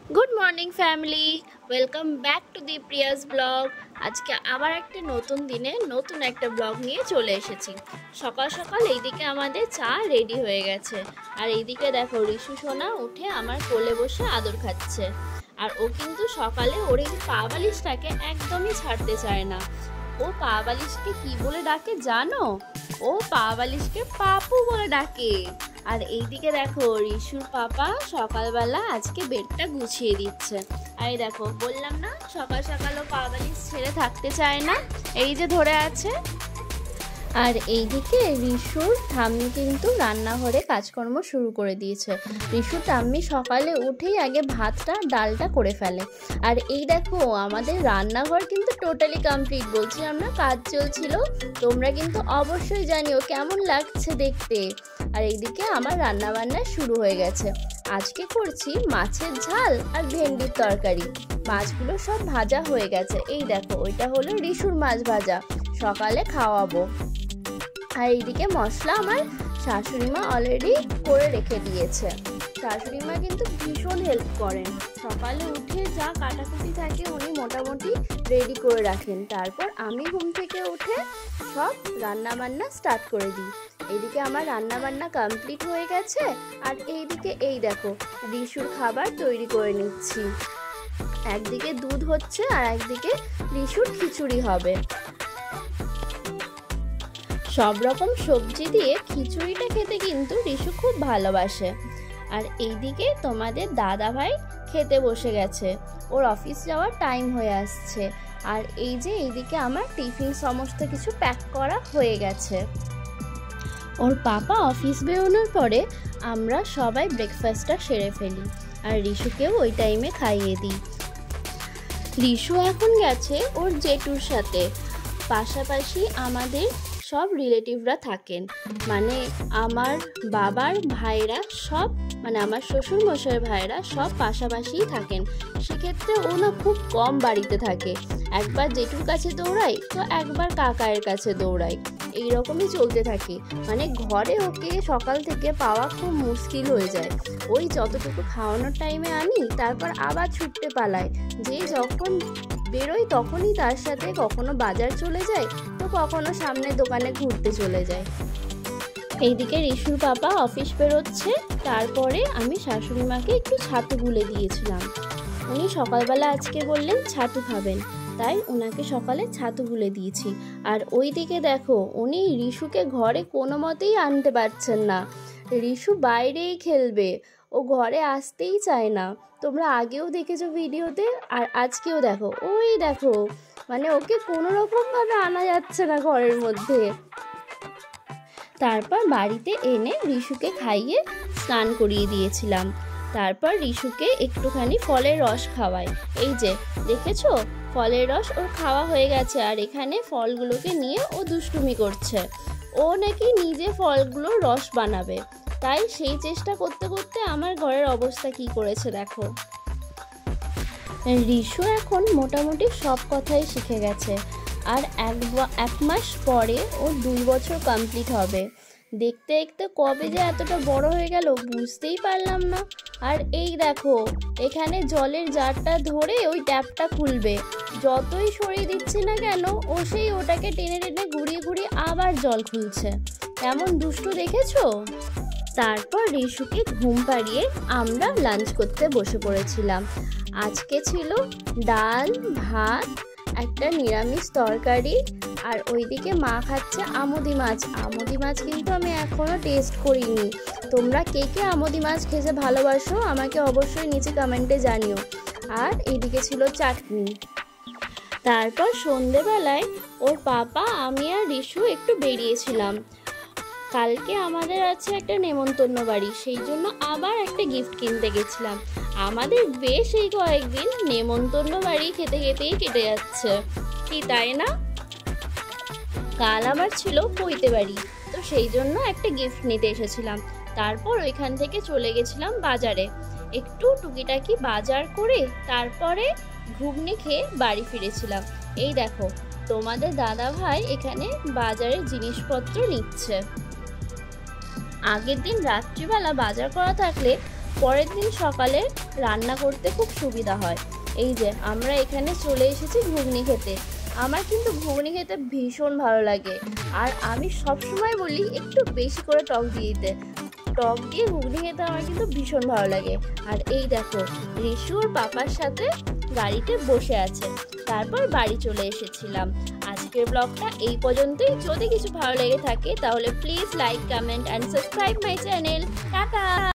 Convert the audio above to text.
Good morning family, welcome back to the Prius blog. আজকে আবার একটা নতুন দিনে নতুন একটা ব্লগ নিয়ে চলে এসেছি। সকাল সকাল এইদিকে আমাদের চা রেডি হয়ে গেছে, আর এইদিকে দেখো রিশু সোনা উঠে আমার কোলে বসে আদর খাচ্ছে। আর ও কিন্তু সকালে ওর এই পা বালিশটাকে একদমই ছাড়তে চায় না। ও পা বালিশকে কি বলে ডাকে জানো? ও পা বালিশকে পাপু বলে ডাকে। আর এইদিকে দেখো রিশুর পাপা সকালবেলা আজকে বেডটা গুছিয়ে দিচ্ছে। আর এই দেখো বললাম না সকাল সকালও পা বালিশ ছেড়ে থাকতে চায় না, এই যে ধরে আছে। আর এইদিকে রিশুর ঠাম্মি কিন্তু রান্নাঘরে কাজকর্ম শুরু করে দিয়েছে। রিশুর ঠাম্মি সকালে উঠেই আগে ভাতটা ডালটা করে ফেলে। আর এই দেখো আমাদের রান্নাঘর কিন্তু টোটালি কমপ্লিট, বলছিলাম না কাজ চলছিল। তোমরা কিন্তু অবশ্যই জানিও কেমন লাগছে দেখতে। আর এইদিকে আমার রান্না বান্না শুরু হয়ে গেছে। আজকে করছি মাছের ঝাল আর ভেন্ডির তরকারি। মাছগুলো সব ভাজা হয়ে গেছে। এই দেখো ওইটা হলো রিশুর মাছ ভাজা, সকালে খাওয়াবো। আর এইদিকে মশলা আমার শাশুড়ি মা অলরেডি করে রেখে দিয়েছে। শাশুড়ি মা কিন্তু ভীষণ হেল্প করেন, সকালে উঠে যা কাটাকুটি থাকে উনি মোটামুটি রেডি করে রাখেন। তারপর আমি ঘুম থেকে উঠে সব রান্না বান্না স্টার্ট করে দিই। এইদিকে আমার রান্না বান্না কমপ্লিট হয়ে গেছে। আর এইদিকে এই দেখো রিশুর খাবার তৈরি করে নিচ্ছি। একদিকে দুধ হচ্ছে আর একদিকে রিশুর খিচুড়ি হবে। সব রকম সবজি দিয়ে খিচুড়িটা খেতে কিন্তু রিশু খুব ভালোবাসে। আর এইদিকে তোমাদের দাদা ভাই খেতে বসে গেছে, ওর অফিস যাওয়ার টাইম হয়ে আসছে। আর এই যে এইদিকে আমার টিফিন সমস্ত কিছু প্যাক করা হয়ে গেছে। ওর পাপা অফিস বেরোনোর পরে আমরা সবাই ব্রেকফাস্টটা সেরে ফেলি, আর রিশুকেও ওই টাইমে খাইয়ে দিই। রিশু এখন গেছে ওর জেঠুর সাথে, পাশাপাশি আমাদের সব রিলেটিভরা থাকেন, মানে আমার বাবার ভাইরা সব, মানে আমার শ্বশুর মশাইয়ের ভাইরা সব পাশাপাশিই থাকেন। সেক্ষেত্রে ও না খুব কম বাড়িতে থাকে, একবার জেঠুর কাছে দৌড়াই তো একবার কাকায়ের কাছে দৌড়াই, এইরকমই চলতে থাকে। মানে ঘরে ওকে সকাল থেকে পাওয়া খুব মুশকিল হয়ে যায়। ওই যতটুকু খাওয়ানোর টাইমে আনি, তারপর আবার ছুটতে পালায়। যে যখন বেরোই তখনই তার সাথে কখনো বাজার চলে যায়, তো কখনো সামনে দোকানে ঘুরতে চলে যায়। এইদিকে রিশুর পাপা অফিস বেরোচ্ছে। তারপরে আমি শাশুড়ি মাকে একটু ছাতু গুলে দিয়েছিলাম। উনি সকালবেলা আজকে বললেন ছাতু খাবেন, তাই ওনাকে সকালে ছাতু গুলে দিয়েছি। আর ওইদিকে দেখো উনি রিশুকে ঘরে কোনো মতেই আনতে পারছেন না। রিশু বাইরেই খেলবে, ও ঘরে আসতেই চায় না। তোমরা আগেও দেখেছো ভিডিওতে, আর আজকেও দেখো, ওই দেখো মানে ওকে কোনো রকমভাবে আনা যাচ্ছে না ঘরের মধ্যে। তারপর বাড়িতে এনে রিশুকে খাইয়ে স্নান করিয়ে দিয়েছিলাম। তারপর রিশুকে একটুখানি ফলের রস খাওয়াই। এই যে দেখেছো ফলের রস ওর খাওয়া হয়ে গেছে। আর এখানে ফলগুলোকে নিয়ে ও দুষ্টুমি করছে। ও নাকি নিজে ফলগুলোর রস বানাবে, তাই সেই চেষ্টা করতে করতে আমার ঘরের অবস্থা কি করেছে দেখো। রিশু এখন মোটামুটি সব কথাই শিখে গেছে। আর এক মাস পরে ও 2 বছর কমপ্লিট হবে। দেখতে দেখতে কবে যে এতটা বড় হয়ে গেল বুঝতেই পারলাম না। আর এই দেখো এখানে জলের জারটা ধরে ওই ট্যাপটা খুলবে, যতই সরিয়ে দিচ্ছি না কেন ও সেই ওটাকে টেনে টেনে ঘুরিয়ে ঘুরিয়ে আবার জল খুলছে। এমন দুষ্টু দেখেছো? তারপর রিশুকে ঘুম পাড়িয়ে আমরা লাঞ্চ করতে বসে পড়েছিলাম। আজকে ছিল ডাল ভাত, একটা নিরামিষ তরকারি, আর ওইদিকে মা খাচ্ছে আমুদি মাছ। আমুদি মাছ কিন্তু আমি এখনও টেস্ট করিনি। তোমরা কে কে আমুদি মাছ খেতে ভালোবাসো আমাকে অবশ্যই নিচে কমেন্টে জানিও। আর এইদিকে ছিল চাটনি। তারপর সন্ধেবেলায় ওর পাপা আমি আর রিশু একটু বেরিয়েছিলাম। কালকে আমাদের আছে একটা নেমন্তন্ন বাড়ি, সেই জন্য আবার একটা গিফট কিনতে গেছিলাম। আমাদের বেশ এই কয়েকদিন নেমন্তন্ন বাড়ি খেতে খেতেই কেটে যাচ্ছে, কি তাই না? কাল আবার ছিল পৈতে বাড়ি, তো সেই জন্য একটা গিফট নিতে এসেছিলাম। তারপর ওইখান থেকে চলে গেছিলাম বাজারে, একটু টুকিটাকি বাজার করে তারপরে ঘুগনি খেয়ে বাড়ি ফিরেছিলাম। এই দেখো তোমাদের দাদা ভাই এখানে বাজারের জিনিসপত্র নিচ্ছে। আগের দিন রাত্রিবেলা বাজার করা থাকলে পরের দিন সকালে রান্না করতে খুব সুবিধা হয়। এই যে আমরা এখানে চলে এসেছি ঘুগনি খেতে। আমার কিন্তু ঘুগনি খেতে ভীষণ ভালো লাগে, আর আমি সবসময় বলি একটু বেশি করে টক দিয়ে দিতে। টক দিয়ে ঘুগনি খেতে আমার কিন্তু ভীষণ ভালো লাগে। আর এই দেখো, রিশু ওর পাপার সাথে গাড়িতে বসে আছে। তারপর বাড়ি চলে এসেছিলাম। আজকের ব্লগটা এই পর্যন্তই। যদি কিছু ভালো লেগে থাকে তাহলে please like, comment and subscribe my channel. Tata.